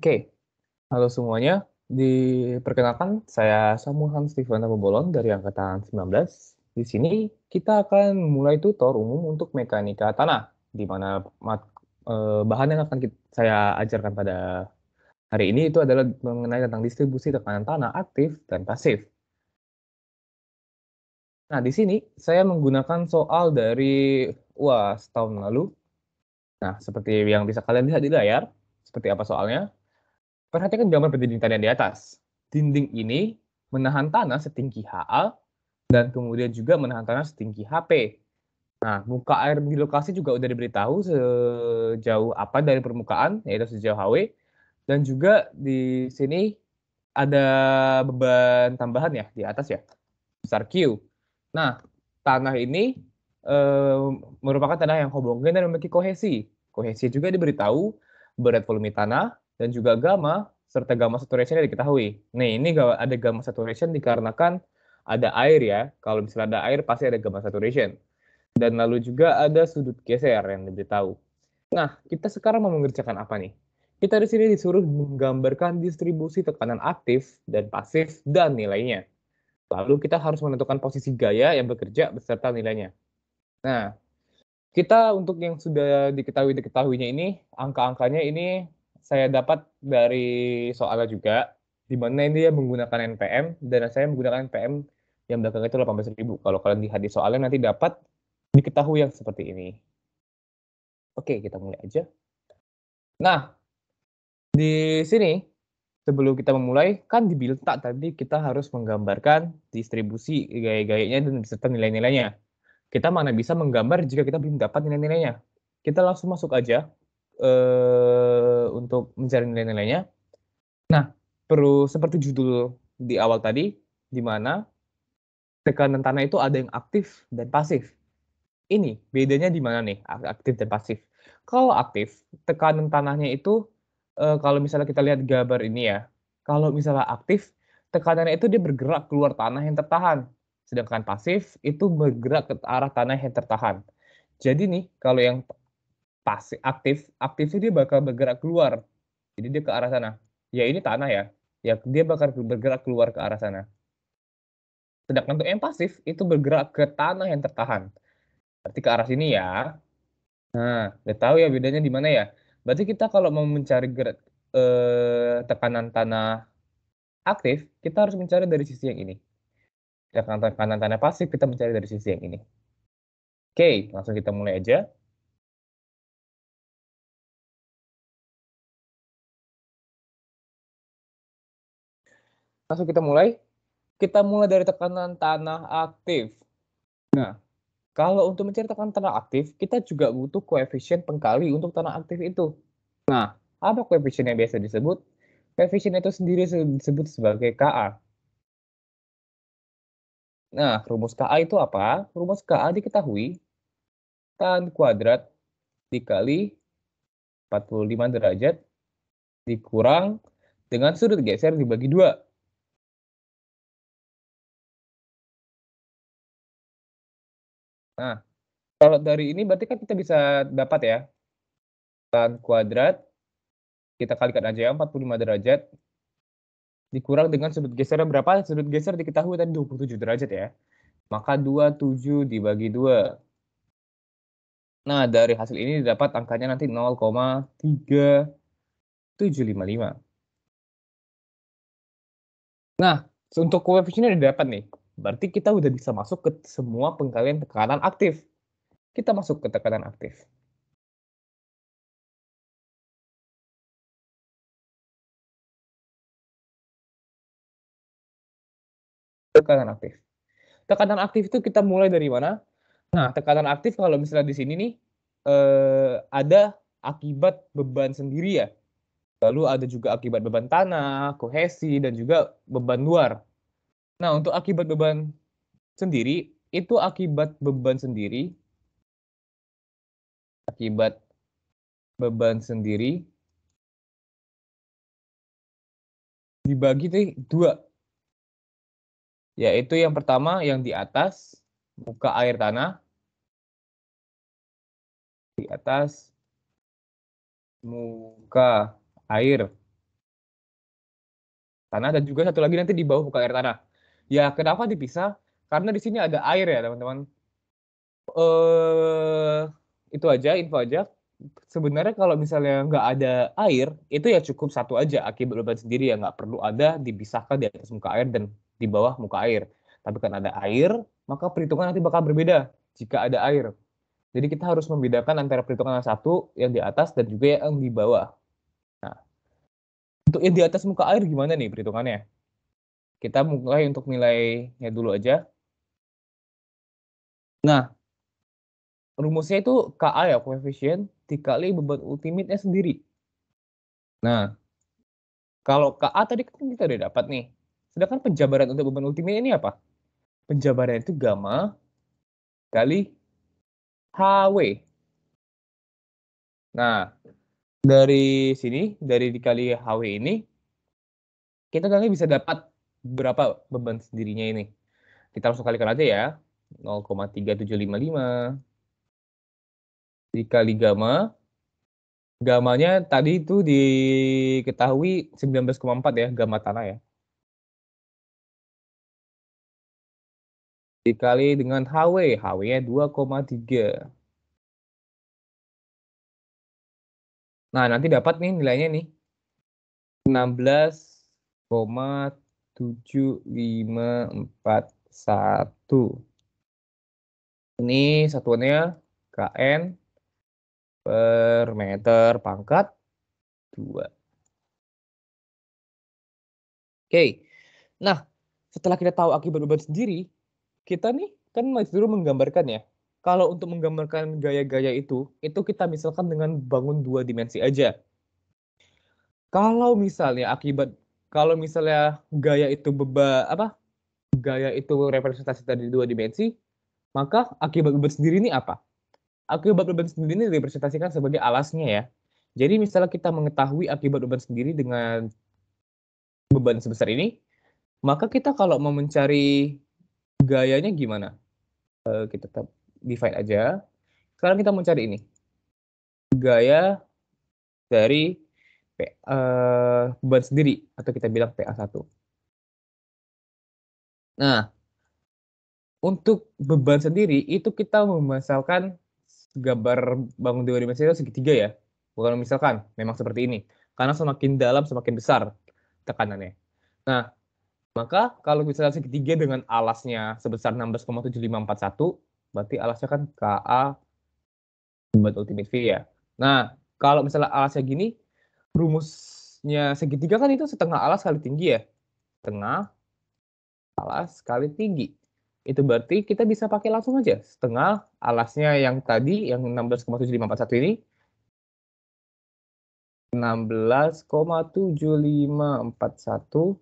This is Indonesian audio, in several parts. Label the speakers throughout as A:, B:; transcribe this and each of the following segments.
A: Oke, halo semuanya. Diperkenalkan, saya Samuhan Steven Bolon dari angkatan 19. Di sini kita akan mulai tutor umum untuk mekanika tanah, di mana bahan yang akan saya ajarkan pada hari ini itu adalah mengenai tentang distribusi tekanan tanah aktif dan pasif. Nah, di sini saya menggunakan soal dari UAS tahun lalu. Nah, seperti yang bisa kalian lihat di layar, seperti apa soalnya? Perhatikan gambar dinding tanah di atas. Dinding ini menahan tanah setinggi HA dan kemudian juga menahan tanah setinggi HP. Nah, muka air di lokasi juga udah diberitahu sejauh apa dari permukaan, yaitu sejauh HW. Dan juga di sini ada beban tambahan ya di atas ya, besar Q. Nah, tanah ini eh, merupakan tanah yang homogen dan memiliki kohesi. Kohesi juga diberitahu berat volume tanah dan juga gamma serta gamma saturation yang diketahui. Nih, ini ada gamma saturation dikarenakan ada air ya. Kalau misalnya ada air pasti ada gamma saturation. Dan lalu juga ada sudut geser yang diberitahu. Nah, kita sekarang mau mengerjakan apa nih? Kita di sini disuruh menggambarkan distribusi tekanan aktif dan pasif dan nilainya. Lalu kita harus menentukan posisi gaya yang bekerja beserta nilainya. Nah, kita untuk yang sudah diketahuinya ini, angka-angkanya ini saya dapat dari soalnya juga, di mana ini dia menggunakan NPM, dan saya menggunakan NPM yang belakang itu 18.000. Kalau kalian lihat di soalnya nanti dapat diketahui yang seperti ini. Oke, kita mulai aja. Nah, di sini sebelum kita memulai, kan dibilang tadi kita harus menggambarkan distribusi gaya-gayanya dan beserta nilai-nilainya. Kita mana bisa menggambar jika kita belum dapat nilai-nilainya. Kita langsung masuk aja untuk mencari nilai-nilainya. Nah, perlu seperti judul di awal tadi, di mana tekanan tanah itu ada yang aktif dan pasif. Ini bedanya di mana nih, aktif dan pasif? Kalau aktif, tekanan tanahnya itu, kalau misalnya kita lihat gambar ini ya, kalau misalnya aktif, tekanannya itu dia bergerak keluar tanah yang tertahan. Sedangkan pasif itu bergerak ke arah tanah yang tertahan. Jadi nih, kalau yang pasif aktif itu dia bakal bergerak keluar. Jadi dia ke arah sana. Ya ini tanah ya. Ya dia bakal bergerak keluar ke arah sana. Sedangkan untuk yang pasif itu bergerak ke tanah yang tertahan. Berarti ke arah sini ya. Nah, udah tahu ya bedanya di mana ya? Berarti kita kalau mau mencari tekanan tanah aktif, kita harus mencari dari sisi yang ini. Tekanan tanah pasif kita mencari dari sisi yang ini. Oke, langsung kita mulai aja. Langsung kita mulai. Kita mulai dari tekanan tanah aktif. Nah, kalau untuk mencari tekanan tanah aktif, kita juga butuh koefisien pengkali untuk tanah aktif itu. Nah, apa koefisien yang biasa disebut? Koefisien itu sendiri disebut sebagai Ka. Nah, rumus Ka itu apa? Rumus Ka diketahui tan kuadrat dikali 45 derajat dikurang dengan sudut geser dibagi 2. Nah, kalau dari ini berarti kan kita bisa dapat ya, tan kuadrat, kita kalikan aja ya, 45 derajat, dikurang dengan sudut gesernya berapa? Sudut geser diketahui tadi 27 derajat ya. Maka 27 dibagi 2. Nah, dari hasil ini didapat angkanya nanti 0,3755. Nah, untuk koefisiennya didapat nih. Berarti kita udah bisa masuk ke semua pengkalian tekanan aktif. Kita masuk ke tekanan aktif. Tekanan aktif. Tekanan aktif itu kita mulai dari mana? Nah, tekanan aktif kalau misalnya di sini nih ada akibat beban sendiri ya. Lalu ada juga akibat beban tanah, kohesi, dan juga beban luar. Nah, untuk akibat beban sendiri, itu akibat beban sendiri, akibat beban sendiri dibagi nih 2. Yaitu yang pertama yang di atas, muka air tanah, di atas muka air tanah, dan juga satu lagi nanti di bawah muka air tanah. Ya, kenapa dipisah? Karena di sini ada air ya, teman-teman. Eh, itu aja, info aja. Sebenarnya kalau misalnya nggak ada air, itu ya cukup satu aja akibat beban sendiri, ya nggak perlu ada dipisahkan di atas muka air dan di bawah muka air. Tapi kan ada air, maka perhitungan nanti bakal berbeda jika ada air. Jadi kita harus membedakan antara perhitungan yang satu, yang di atas, dan juga yang di bawah. Nah, untuk yang di atas muka air gimana nih perhitungannya? Kita mulai untuk nilainya dulu aja. Nah, rumusnya itu KA ya, koefisien, dikali beban ultimate-nya sendiri. Nah, kalau KA tadi kan kita udah dapat nih. Sedangkan penjabaran untuk beban ultimate ini apa? Penjabaran itu gamma kali HW. Nah, dari sini, dari dikali HW ini, kita nanti bisa dapat berapa beban sendirinya ini. Kita langsung kalikan aja ya. 0,3755 dikali gamma. Gamanya tadi itu diketahui 19,4 ya, gamma tanah ya. Dikali dengan HW, HW-nya 2,3. Nah, nanti dapat nih nilainya nih. 16,7541. Ini satuannya KN per meter pangkat 2. Oke. Nah, setelah kita tahu akibat beban sendiri, kita nih kan masih dulu menggambarkan ya. Kalau untuk menggambarkan gaya-gaya itu kita misalkan dengan bangun 2 dimensi aja. Kalau misalnya kalau misalnya gaya itu gaya itu representasi dari 2 dimensi, maka akibat beban sendiri ini apa? Akibat beban sendiri ini direpresentasikan sebagai alasnya ya. Jadi misalnya kita mengetahui akibat beban sendiri dengan beban sebesar ini, maka kita kalau mau mencari gayanya gimana? Kita tetap divide aja. Sekarang kita mencari ini. Gaya dari beban sendiri, atau kita bilang PA1. Nah, untuk beban sendiri itu kita memisalkan gambar bangun 2 dimensi itu segitiga ya. Bukan misalkan, memang seperti ini. Karena semakin dalam semakin besar tekanannya. Nah, maka kalau misalnya segitiga dengan alasnya sebesar 16,75541, berarti alasnya kan KA beban ultimate V ya. Nah, kalau misalnya alasnya gini, rumusnya segitiga kan itu setengah alas kali tinggi ya. Setengah alas kali tinggi. Itu berarti kita bisa pakai langsung aja. Setengah alasnya yang tadi, yang 16,7541 ini, 16,7541,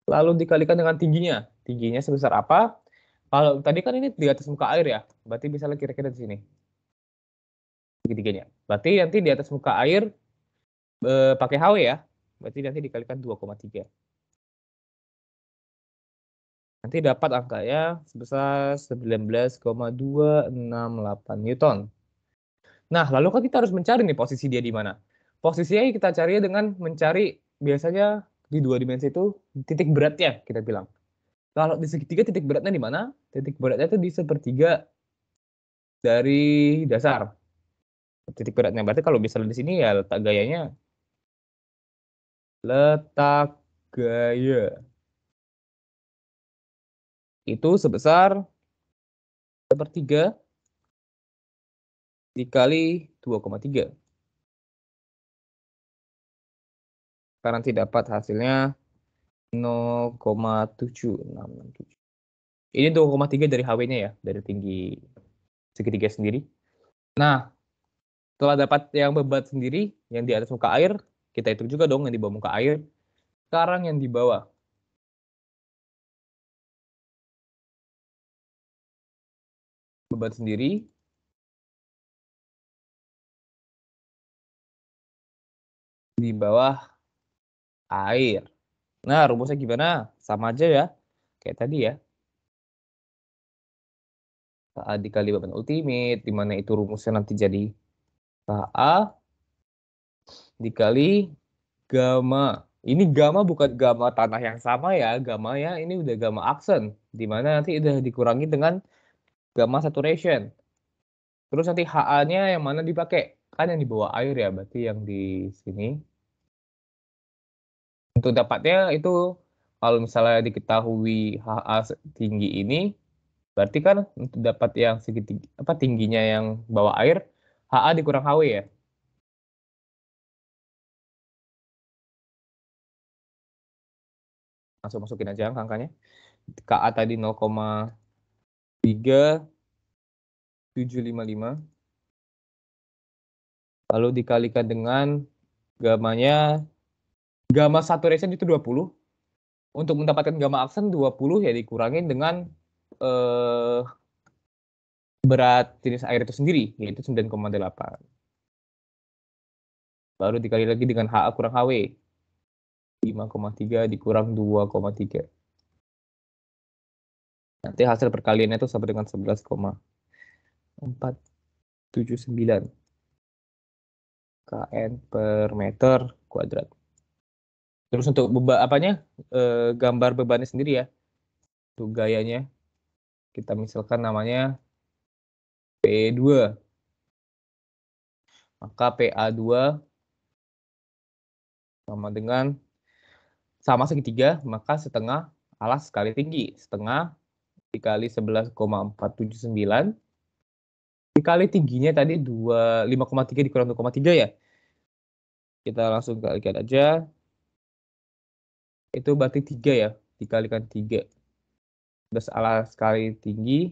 A: lalu dikalikan dengan tingginya. Tingginya sebesar apa? Kalau tadi kan ini di atas muka air ya, berarti bisa kira-kira di sini. Segitiganya. Berarti nanti di atas muka air pakai HW ya, berarti nanti dikalikan 2,3. Nanti dapat angkanya sebesar 19,268 Newton. Nah, lalu kan kita harus mencari nih posisi dia di mana. Posisinya kita cari dengan mencari biasanya di 2 dimensi itu titik beratnya, kita bilang. Kalau di segitiga titik beratnya di mana? Titik beratnya itu di sepertiga dari dasar. Titik beratnya berarti kalau misalnya di sini ya letak gaya itu sebesar sepertiga dikali 2,3. Karena nanti dapat hasilnya 0,7667. Ini 2,3 dari HW-nya ya, dari tinggi segitiga sendiri. Nah, setelah dapat yang beban sendiri, yang di atas muka air, kita hitung juga dong yang di bawah muka air. Sekarang yang di bawah. Beban sendiri di bawah air. Nah, rumusnya gimana? Sama aja ya, kayak tadi ya. KA dikali beban ultimate, di mana itu rumusnya nanti jadi KA dikali gamma Ini gamma bukan gamma tanah yang sama ya, gamma-nya ini udah gamma aksen, di mana nanti udah dikurangi dengan gamma saturation. Terus nanti HA-nya yang mana dipakai? Kan yang di bawah air ya, berarti yang di sini. Untuk dapatnya itu, kalau misalnya diketahui HA tinggi ini, berarti kan untuk dapat yang segitiga, apa tingginya yang bawah air, HA dikurang HW ya. Langsung masukin aja angkanya. KA tadi 0,3755. Lalu dikalikan dengan gamanya, gamma saturation itu 20. Untuk mendapatkan gamma aksen 20 ya dikurangin dengan eh, berat jenis air itu sendiri, yaitu 9,8. Baru dikali lagi dengan HA kurang HW. 5,3 dikurang 2,3. Nanti hasil perkaliannya itu sama dengan 11,479 kN per meter kuadrat. Terus untuk apanya, gambar bebannya sendiri ya, untuk gayanya, kita misalkan namanya P2. Maka PA2 sama dengan sama segitiga, maka setengah alas kali tinggi. Setengah dikali 11,479 dikali tingginya tadi 5,3 dikurang 2,3 ya. Kita langsung kalikan aja. Itu berarti 3 ya. Dikalikan 3. 11 alas kali tinggi.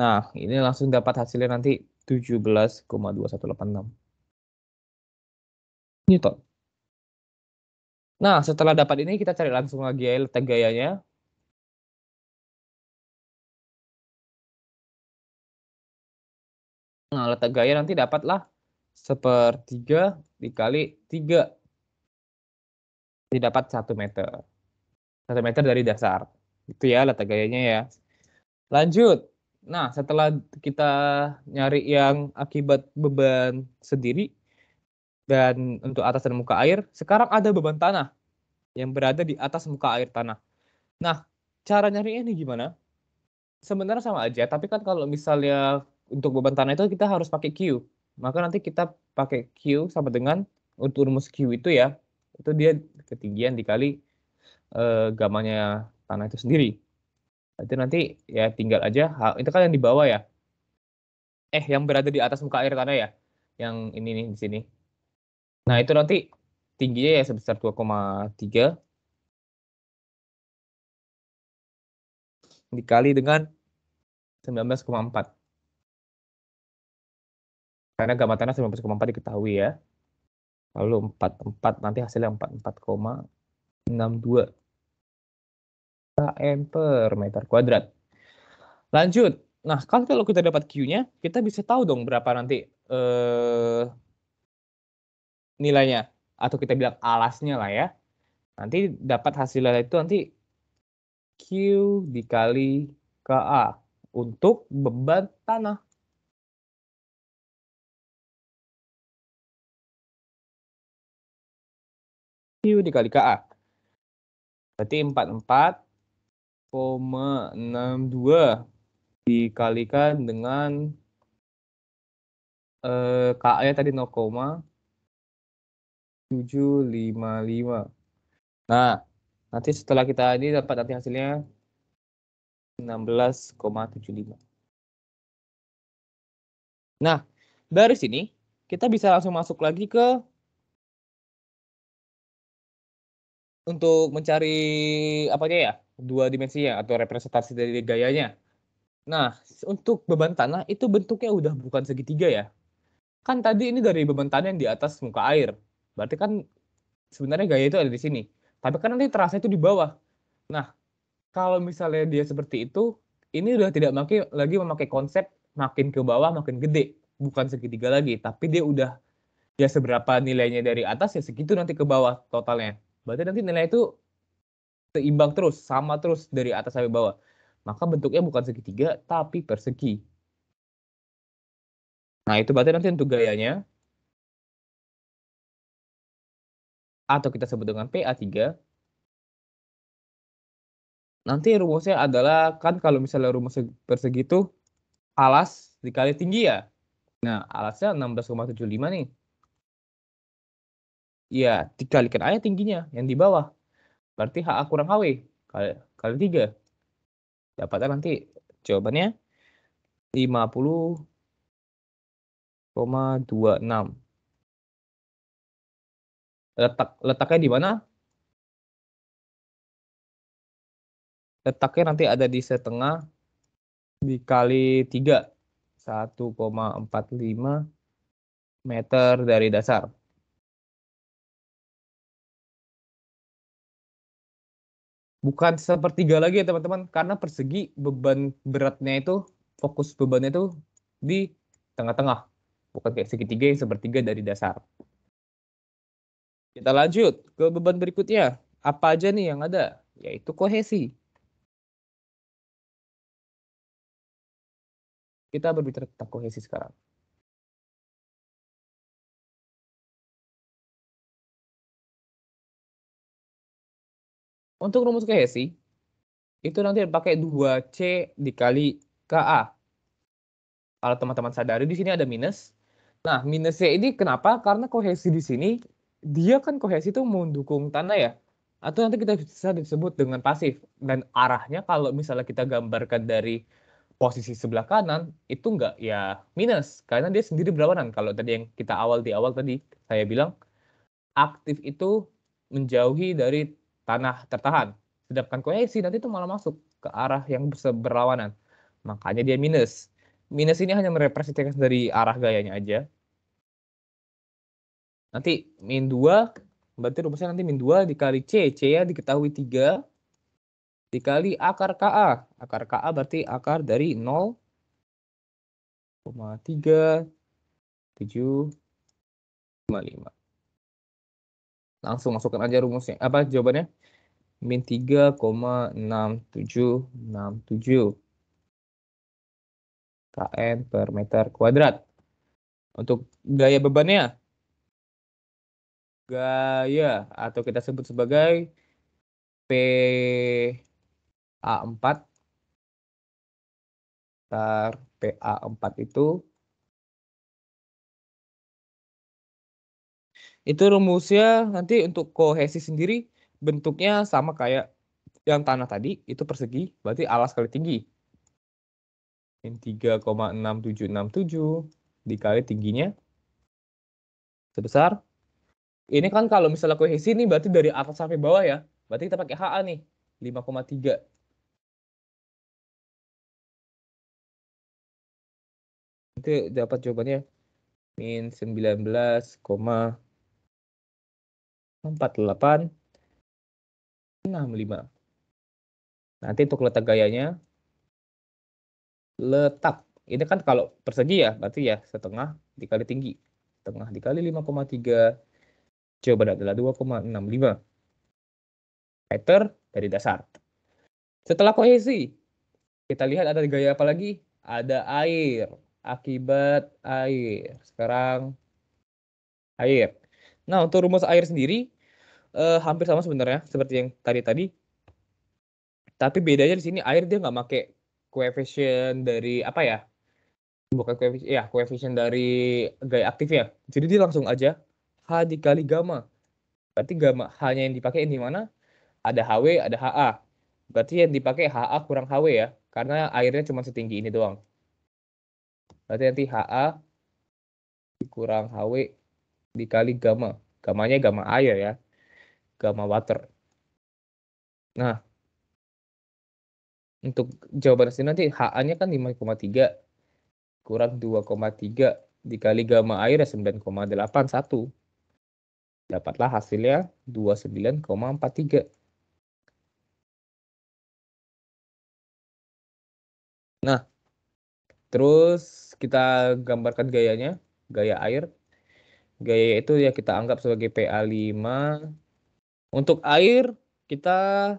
A: Nah, ini langsung dapat hasilnya nanti 17,2186 Newton. Nah, setelah dapat ini kita cari langsung lagi ya letak gayanya. Nah, letak gaya nanti dapatlah 1/3 dikali 3. Jadi dapat 1 meter. 1 meter dari dasar. Itu ya letak gayanya ya. Lanjut. Nah, setelah kita nyari yang akibat beban sendiri dan untuk atas dan muka air, sekarang ada beban tanah yang berada di atas muka air tanah. Nah, cara nyarinya ini gimana? Sebenarnya sama aja, tapi kan kalau misalnya untuk beban tanah itu kita harus pakai Q. Maka nanti kita pakai Q sama dengan untuk rumus Q itu ya, itu dia ketinggian dikali gamanya tanah itu sendiri. Itu nanti ya tinggal aja, itu kan yang di bawah ya. Yang berada di atas muka air tanah ya. Yang ini nih di sini. Nah, itu nanti tingginya ya sebesar 2,3 dikali dengan 19,4. Karena gamma tanah 19,4 diketahui ya. Lalu 44 nanti hasilnya 44,62 kN per meter kuadrat. Lanjut. Nah, kalau kita dapat Q-nya, kita bisa tahu dong berapa nanti nilainya. Atau kita bilang alasnya lah ya. Nanti dapat hasilnya itu nanti Q dikali KA untuk beban tanah. Q dikali KA. Berarti 44,62 dikalikan dengan KA-nya tadi 0,755. Nah, nanti setelah kita ini dapat nanti hasilnya 16,75. Nah, dari sini kita bisa langsung masuk lagi ke untuk mencari apanya ya, dua dimensinya atau representasi dari gayanya. Nah, untuk beban tanah itu bentuknya udah bukan segitiga ya. Kan tadi ini dari beban tanah yang di atas muka air. Berarti kan sebenarnya gaya itu ada di sini. Tapi kan nanti terasa itu di bawah. Nah, kalau misalnya dia seperti itu, ini udah tidak lagi memakai konsep makin ke bawah makin gede. Bukan segitiga lagi, tapi dia udah ya seberapa nilainya dari atas ya segitu nanti ke bawah totalnya. Berarti nanti nilai itu seimbang terus, sama terus dari atas sampai bawah. Maka bentuknya bukan segitiga, tapi persegi. Nah, itu berarti nanti untuk gayanya. atau kita sebut dengan PA3. Nanti rumusnya adalah, kan kalau misalnya rumus persegi itu alas dikali tinggi ya. Nah, alasnya 16,75 nih. Ya, dikalikan aja tingginya yang di bawah. Berarti HA kurang HW kali 3. Dapatnya nanti jawabannya 50,26. Letaknya di mana? Letaknya nanti ada di setengah dikali 3. 1,45 meter dari dasar. Bukan sepertiga lagi ya teman-teman, karena persegi beban beratnya itu, fokus bebannya itu di tengah-tengah. Bukan kayak segitiga yang sepertiga dari dasar. Kita lanjut ke beban berikutnya. Apa aja nih yang ada? Yaitu kohesi. Kita berbicara tentang kohesi sekarang. Untuk rumus kohesi, itu nanti pakai 2C dikali KA. Kalau teman-teman sadari di sini ada minus. Nah, minusnya ini kenapa? Karena kohesi di sini, dia kan kohesi itu mendukung tanda ya. Atau nanti kita bisa disebut dengan pasif. Dan arahnya kalau misalnya kita gambarkan dari posisi sebelah kanan, itu enggak ya minus. Karena dia sendiri berlawanan. Kalau tadi yang kita di awal tadi, saya bilang, aktif itu menjauhi dari tanah tertahan. Sedangkan kohesi nanti itu malah masuk ke arah yang berlawanan. Makanya dia minus. Minus ini hanya merepresentasikan dari arah gayanya aja. Nanti min 2, berarti rumusnya nanti min 2 dikali C. C ya diketahui 3 dikali akar KA. Akar KA berarti akar dari 0,375. Langsung masukkan aja rumusnya. Apa jawabannya? Min 3,6767 kN per meter kuadrat. Untuk gaya bebannya, gaya atau kita sebut sebagai PA4 PA4 itu rumusnya nanti untuk kohesi sendiri bentuknya sama kayak yang tanah tadi, itu persegi, berarti alas kali tinggi. Min 3,6767 dikali tingginya sebesar. Ini kan kalau misalnya kohesi ini berarti dari atas sampai bawah ya. Berarti kita pakai HA nih, 5,3. Itu dapat jawabannya min 19,4865. Nanti untuk letak gayanya, letak. Ini kan kalau persegi ya, berarti ya setengah dikali tinggi. Setengah dikali 5,3. Jawaban adalah 2,65 meter dari dasar. Setelah kohesi, kita lihat ada gaya apa lagi? Ada air. Akibat air. Sekarang air. Nah, untuk rumus air sendiri hampir sama sebenarnya seperti yang tadi-tadi. Tapi bedanya di sini air dia nggak pakai koefisien dari apa ya? Bukan koefisien, ya koefisien dari gaya aktif ya. Jadi dia langsung aja H dikali gamma. Berarti gamma H-nya yang dipakai di mana? Ada HW, ada HA. Berarti yang dipakai HA kurang HW ya. Karena airnya cuma setinggi ini doang. Berarti nanti HA kurang HW dikali gamma. Gammanya gamma air ya. Gamma water. Nah, untuk jawaban sini nanti HA-nya kan 5,3 kurang 2,3 dikali gamma air ya 9,81. Dapatlah hasilnya 29,43. Nah, terus kita gambarkan gayanya, gaya air. Gaya itu ya kita anggap sebagai PA5. Untuk air, kita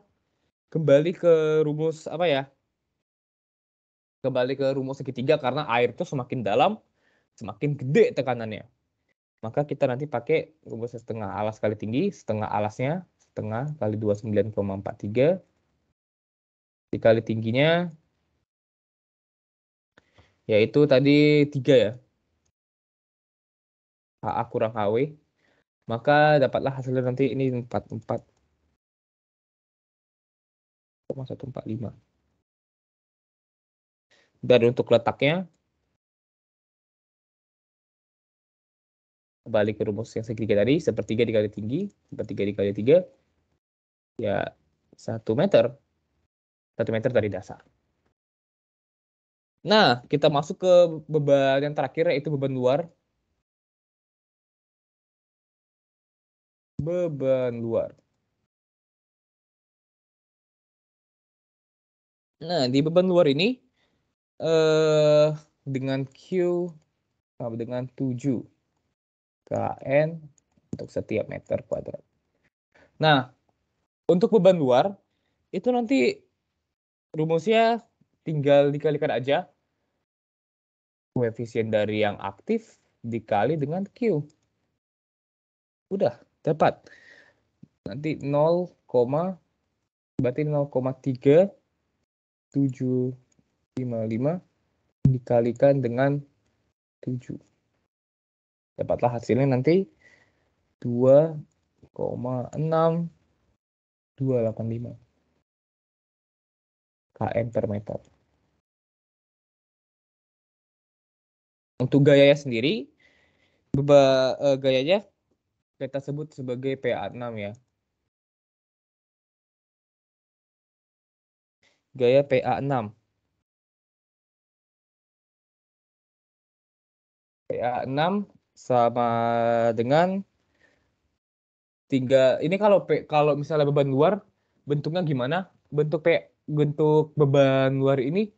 A: kembali ke rumus apa ya? Kembali ke rumus segitiga karena air itu semakin dalam, semakin gede tekanannya. maka kita nanti pakai rumus setengah alas kali tinggi, setengah alasnya setengah kali 29,43 dikali tingginya yaitu tadi 3 ya. HA kurang HW. Maka dapatlah hasilnya nanti ini 44,145. Dan untuk letaknya balik ke rumus yang segitiga tadi, sepertiga dikali tinggi, sepertiga dikali 3, ya 1 meter. 1 meter dari dasar. Nah, kita masuk ke beban yang terakhir, yaitu beban luar. Beban luar. Nah, di beban luar ini, dengan Q sama dengan 7 kN untuk setiap meter kuadrat. Nah, untuk beban luar, itu nanti rumusnya tinggal dikalikan aja koefisien dari yang aktif dikali dengan Q. Udah, dapat. Nanti 0, berarti 0,3755 dikalikan dengan 7. Dapatlah hasilnya nanti 2,6285 kN per meter. Untuk gayanya sendiri, gayanya kita sebut sebagai PA6 ya. Gaya PA6. PA6 sama dengan 3. Ini kalau misalnya beban luar bentuknya gimana? Bentuk beban luar ini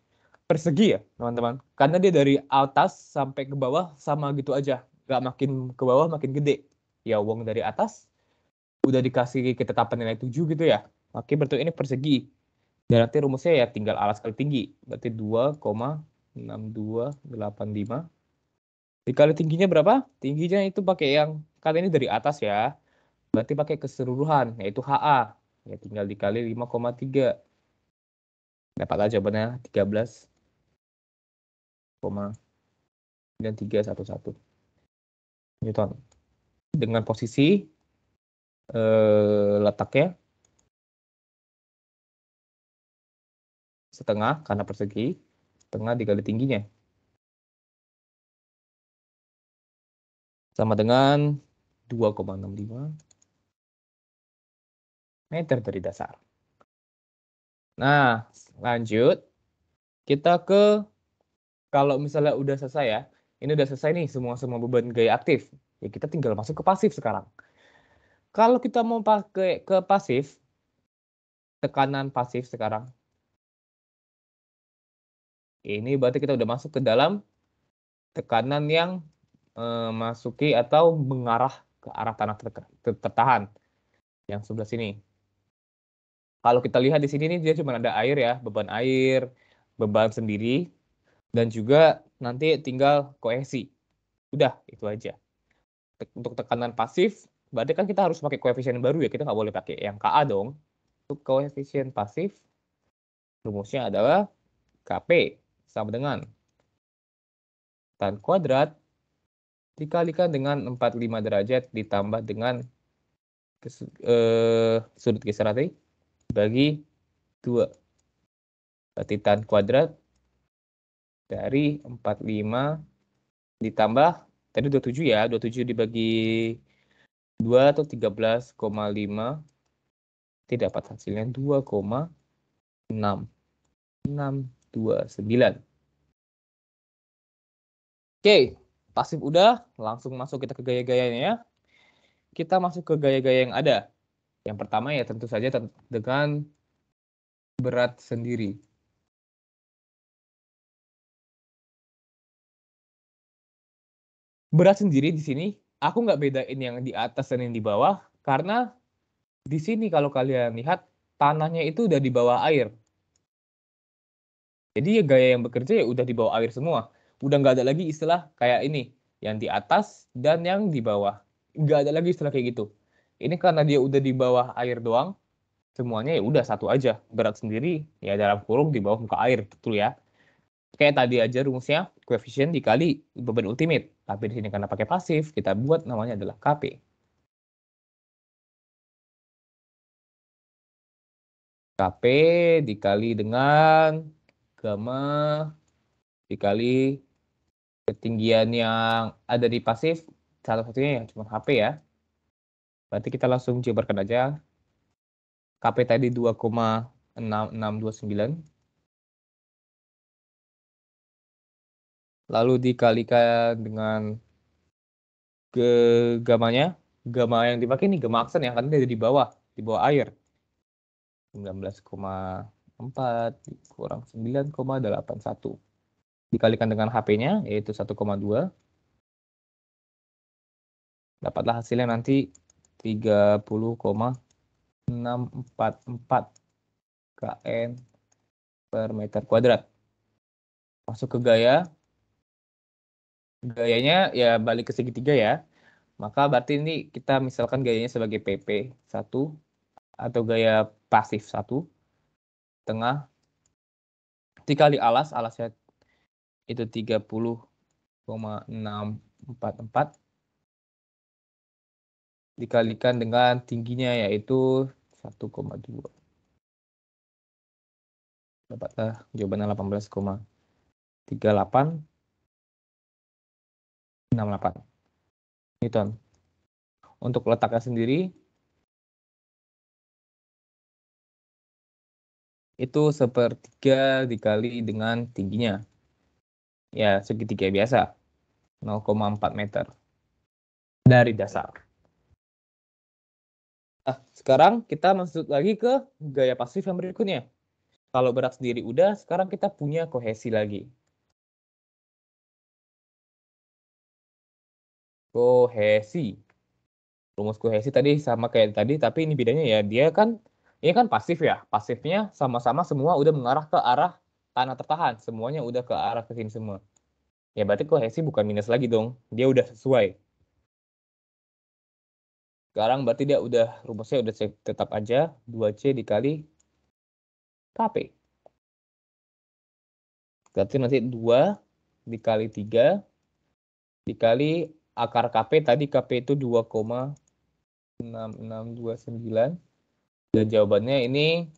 A: persegi ya, teman-teman. Karena dia dari atas sampai ke bawah sama gitu aja. Nggak makin ke bawah makin gede. Ya, wong dari atas udah dikasih ketetapan nilai 7 gitu ya. Oke, bentuk ini persegi. Dan nanti rumusnya ya tinggal alas kali tinggi. Berarti 2,6285. Dikali tingginya berapa? Tingginya itu pakai yang kali ini dari atas ya. Berarti pakai keseluruhan, yaitu HA. Ya, tinggal dikali 5,3. Dapatlah jawabannya 13,9311 Newton. Dengan posisi letaknya setengah karena persegi, setengah dikali tingginya. Sama dengan 2,65 meter dari dasar. Nah, lanjut. Kita ke, kalau misalnya udah selesai ya, ini udah selesai nih semua beban gaya aktif. Ya kita tinggal masuk ke pasif sekarang. Kalau kita mau pakai ke pasif, tekanan pasif sekarang. Ini berarti kita udah masuk ke dalam tekanan yang masuki atau mengarah ke arah tanah tertahan. Yang sebelah sini. Kalau kita lihat di sini nih dia cuma ada air ya, beban air, beban sendiri, dan juga nanti tinggal kohesi. Udah, itu aja. Untuk tekanan pasif, berarti kan kita harus pakai koefisien baru ya, kita nggak boleh pakai yang KA dong. Untuk koefisien pasif, rumusnya adalah KP sama dengan tan kuadrat dikalikan dengan 45 derajat ditambah dengan sudut geser tadi bagi 2. Berarti tan kuadrat dari 45 ditambah tadi 27 ya, 27 dibagi 2 atau 13,5 tidak dapat hasilnya 2,6629. Oke, pasif udah, langsung masuk kita ke gaya-gayanya ya. Kita masuk ke gaya-gaya yang ada. Yang pertama ya tentu saja dengan berat sendiri. Berat sendiri di sini, aku nggak bedain yang di atas dan yang di bawah, karena di sini kalau kalian lihat, tanahnya itu udah di bawah air. Jadi ya gaya yang bekerja ya udah di bawah air semua. Udah nggak ada lagi istilah kayak ini. yang di atas dan yang di bawah. Nggak ada lagi istilah kayak gitu. Ini karena dia udah di bawah air doang, semuanya ya udah satu aja. Berat sendiri ya dalam kurung di bawah muka air, betul ya. Kayak tadi aja rumusnya, koefisien dikali beban ultimate. Tapi di sini karena pakai pasif, kita buat namanya adalah KP. KP dikali dengan gamma dikali ketinggian yang ada di pasif, salah satunya yang cuma HP ya. Berarti kita langsung jabarkan aja. KP tadi 2,6629. Lalu dikalikan dengan ke gamanya. Gamma yang dipakai ini gamma aksen ya, karena dia ada di bawah air. 19,4 kurang 9,81. Dikalikan dengan HP-nya, yaitu 1,2. Dapatlah hasilnya nanti 30,644 kN per meter kuadrat. Masuk ke gaya. Gayanya ya balik ke segitiga ya. Maka berarti ini kita misalkan gayanya sebagai PP 1 atau gaya pasif 1 tengah dikali alasnya itu 30,644 dikalikan dengan tingginya yaitu 1,2. Dapatlah jawabannya 18,3868 Newton. Untuk letaknya sendiri itu sepertiga dikali dengan tingginya. Ya, segitiga biasa. 0,4 meter dari dasar. Nah, sekarang kita masuk lagi ke gaya pasif yang berikutnya. Kalau berat sendiri udah, sekarang kita punya kohesi lagi. Kohesi. Rumus kohesi tadi sama kayak tadi, tapi ini bedanya ya dia kan ini kan pasif ya. Pasifnya sama-sama semua udah mengarah ke arah tanah tertahan. Semuanya udah ke arah ke sini semua. Ya berarti kohesi bukan minus lagi dong. Dia udah sesuai. Sekarang berarti dia udah rumusnya udah tetap aja 2C dikali KP. Berarti nanti 2 dikali 3 dikali akar KP tadi KP itu 2,6629 dan jawabannya ini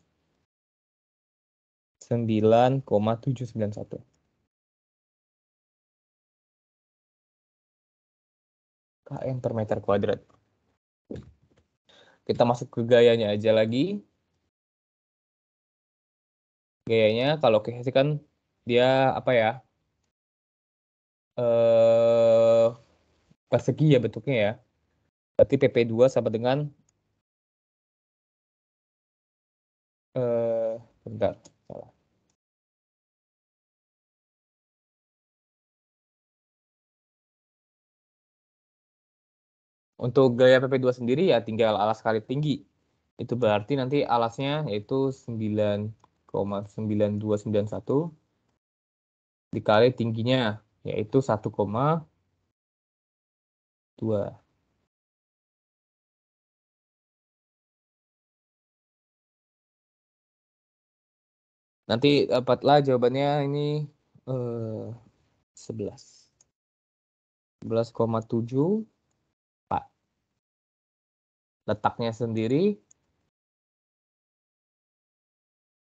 A: 9,791 kN per meter kuadrat. Kita masuk ke gayanya aja lagi. Gayanya kalau kohesi kan dia apa ya? Persegi ya bentuknya ya. Berarti PP2 sama dengan bentar, salah. Untuk gaya PP2 sendiri ya tinggal alas kali tinggi. Itu berarti nanti alasnya yaitu 9,9291 dikali tingginya yaitu 1,2. Nanti dapatlah jawabannya ini 11. 11,7. Letaknya sendiri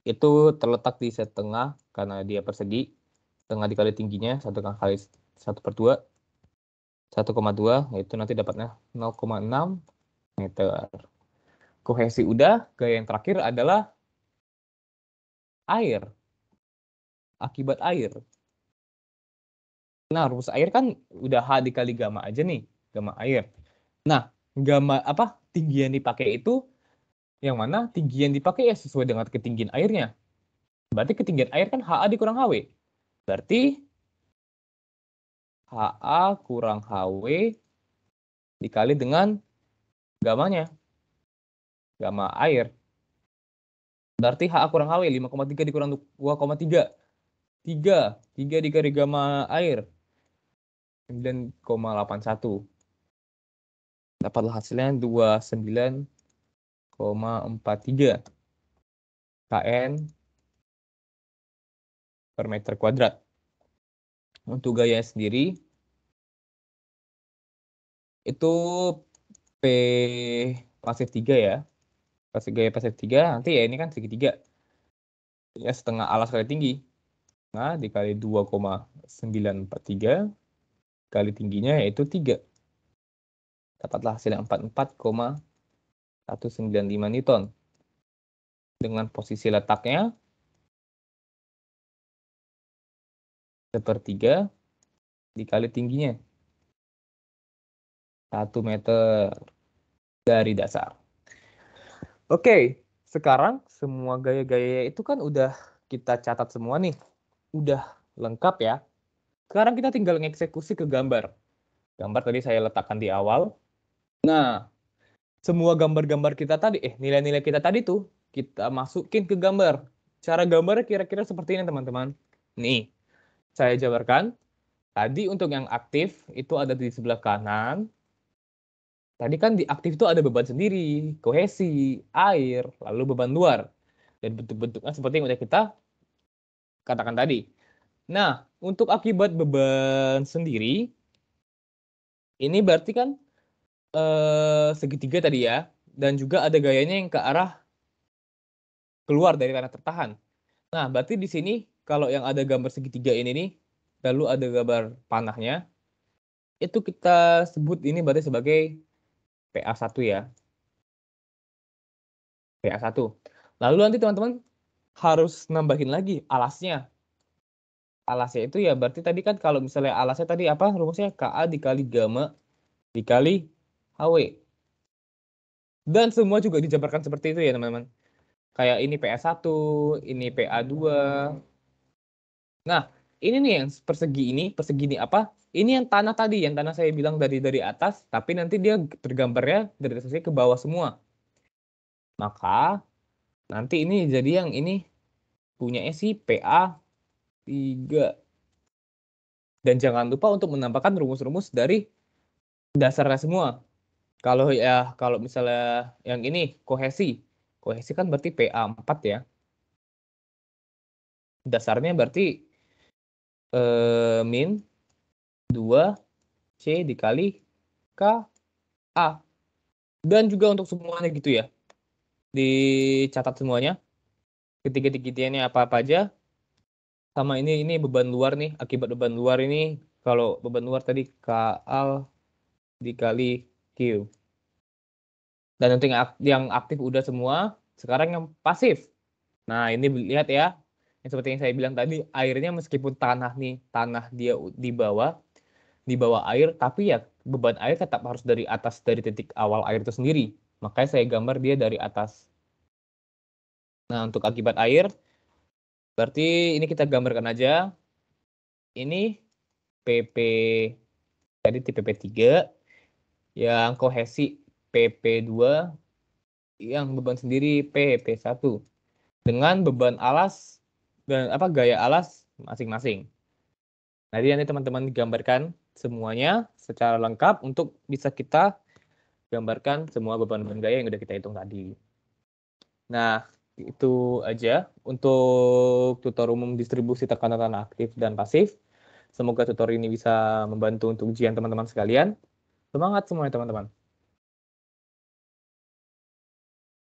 A: itu terletak di setengah karena dia persegi. Tengah dikali tingginya 1 kali 1/2 1,2 yaitu nanti dapatnya 0,6 meter. Kohesi udah, gaya yang terakhir adalah air. Akibat air. Nah, rumus air kan udah H dikali gamma aja nih, gamma air. Nah, gamma apa? Tinggi yang dipakai itu yang mana? Tinggi yang dipakai ya sesuai dengan ketinggian airnya. Berarti ketinggian air kan HA dikurang HW. Berarti HA kurang HW dikali dengan gamanya. Gamma air. Berarti HA kurang HW 5,3 dikurang 2,3. 3 dikali gamma air. 9,81. Dapatlah hasilnya 29,43 kN per meter kuadrat. Untuk gaya sendiri, itu P pasif 3 ya. Gaya pasif 3, nanti ya ini kan segitiga. Ya setengah alas kali tinggi. Nah, dikali 2,943 kali tingginya yaitu 3. Dapatlah hasilnya 44,195 Newton. Dengan posisi letaknya sepertiga dikali tingginya 1 meter dari dasar. Oke, sekarang semua gaya-gaya itu kan udah kita catat semua nih. Udah lengkap ya. Sekarang kita tinggal mengeksekusi ke gambar. Gambar tadi saya letakkan di awal. Nah, semua gambar-gambar kita tadi, nilai-nilai kita tadi tuh, kita masukin ke gambar. Cara gambarnya kira-kira seperti ini, teman-teman. Nih, saya jabarkan. Tadi untuk yang aktif, itu ada di sebelah kanan. Tadi kan di aktif itu ada beban sendiri, kohesi, air, lalu beban luar. Dan bentuk-bentuknya seperti yang udah kita katakan tadi. Nah, untuk akibat beban sendiri, ini berarti kan segitiga tadi ya, dan juga ada gayanya yang ke arah keluar dari tanah tertahan. Nah, berarti di sini kalau yang ada gambar segitiga ini nih, lalu ada gambar panahnya, itu kita sebut ini berarti sebagai PA1 ya. PA1. Lalu nanti teman-teman harus nambahin lagi alasnya. Alasnya itu ya berarti tadi kan kalau misalnya alasnya tadi apa rumusnya KA dikali gamma dikali HW. Dan semua juga dijabarkan seperti itu ya teman-teman. Kayak ini PA1, ini PA2. Nah, ini nih yang persegi ini apa? Ini yang tanah tadi, yang tanah saya bilang dari atas, tapi nanti dia tergambarnya dari atas ke bawah semua. Maka nanti ini jadi yang ini punyanya si PA3. Dan jangan lupa untuk menambahkan rumus-rumus dari dasarnya semua. Kalau misalnya yang ini kohesi. Kohesi kan berarti PA4 ya. Dasarnya berarti min 2C dikali KA. Dan juga untuk semuanya gitu ya. Dicatat semuanya. Ketiga-tiganya apa-apa aja. Sama ini beban luar nih. Akibat beban luar ini. Kalau beban luar tadi KL dikali Q. Dan untuk yang aktif udah semua. Sekarang yang pasif. Nah, ini lihat ya. Yang seperti yang saya bilang tadi, airnya meskipun tanah dia di bawah air, tapi ya beban air tetap harus dari atas, dari titik awal air itu sendiri. Makanya saya gambar dia dari atas. Nah, untuk akibat air, berarti ini kita gambarkan aja. Ini PP, tadi PP3, yang kohesi PP2, yang beban sendiri PP1. Dengan beban alas dan gaya alas masing-masing. Nanti teman-teman gambarkan semuanya secara lengkap untuk bisa kita gambarkan semua beban-beban gaya yang udah kita hitung tadi. Nah, itu aja untuk tutor umum distribusi tekanan tanah aktif dan pasif. Semoga tutor ini bisa membantu untuk ujian teman-teman sekalian. Semangat semuanya teman-teman.